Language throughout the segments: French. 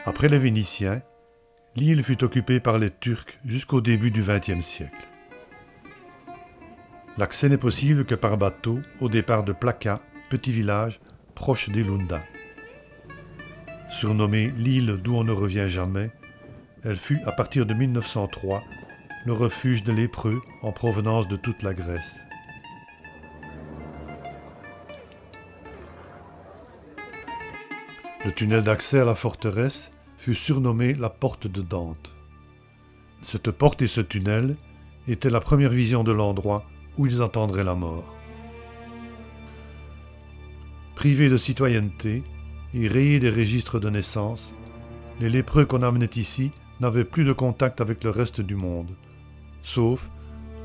Après les Vénitiens, l'île fut occupée par les Turcs jusqu'au début du XXe siècle. L'accès n'est possible que par bateau au départ de Plaka, petit village proche d'Elunda. Surnommée l'île d'où on ne revient jamais, elle fut, à partir de 1903, le refuge de lépreux en provenance de toute la Grèce. Le tunnel d'accès à la forteresse fut surnommé la porte de Dante. Cette porte et ce tunnel étaient la première vision de l'endroit où ils entendraient la mort. Privés de citoyenneté et rayés des registres de naissance, les lépreux qu'on amenait ici n'avaient plus de contact avec le reste du monde, sauf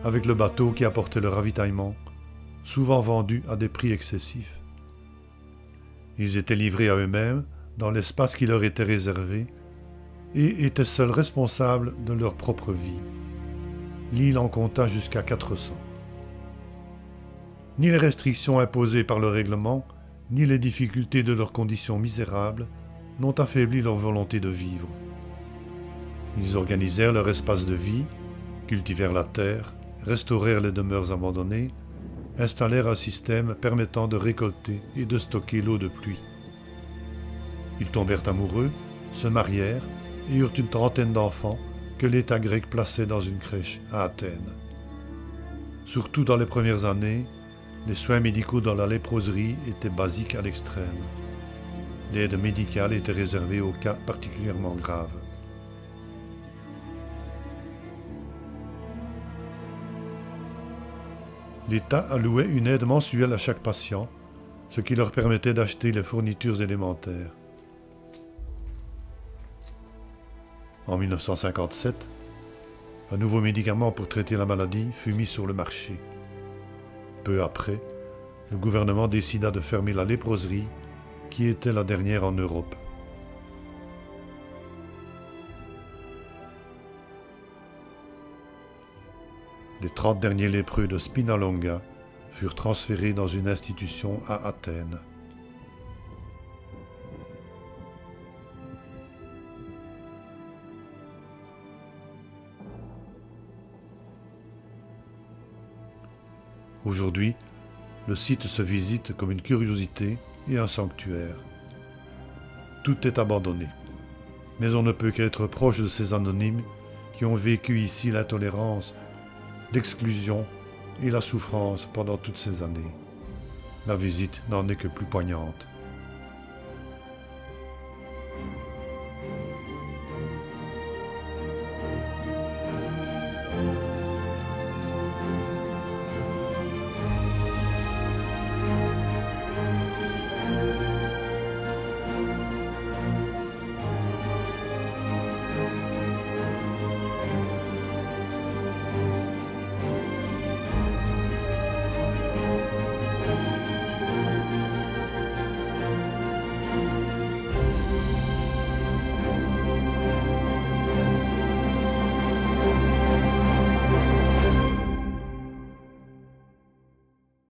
avec le bateau qui apportait le ravitaillement, souvent vendu à des prix excessifs. Ils étaient livrés à eux-mêmes dans l'espace qui leur était réservé et étaient seuls responsables de leur propre vie. L'île en compta jusqu'à 400. Ni les restrictions imposées par le règlement, ni les difficultés de leurs conditions misérables n'ont affaibli leur volonté de vivre. Ils organisèrent leur espace de vie, cultivèrent la terre, restaurèrent les demeures abandonnées, installèrent un système permettant de récolter et de stocker l'eau de pluie. Ils tombèrent amoureux, se marièrent et eurent une trentaine d'enfants que l'État grec plaçait dans une crèche à Athènes. Surtout dans les premières années, les soins médicaux dans la léproserie étaient basiques à l'extrême. L'aide médicale était réservée aux cas particulièrement graves. L'État allouait une aide mensuelle à chaque patient, ce qui leur permettait d'acheter les fournitures élémentaires. En 1957, un nouveau médicament pour traiter la maladie fut mis sur le marché. Peu après, le gouvernement décida de fermer la léproserie, qui était la dernière en Europe. Les 30 derniers lépreux de Spinalonga furent transférés dans une institution à Athènes. Aujourd'hui, le site se visite comme une curiosité et un sanctuaire. Tout est abandonné, mais on ne peut qu'être proche de ces anonymes qui ont vécu ici l'intolérance, l'exclusion et la souffrance pendant toutes ces années. La visite n'en est que plus poignante.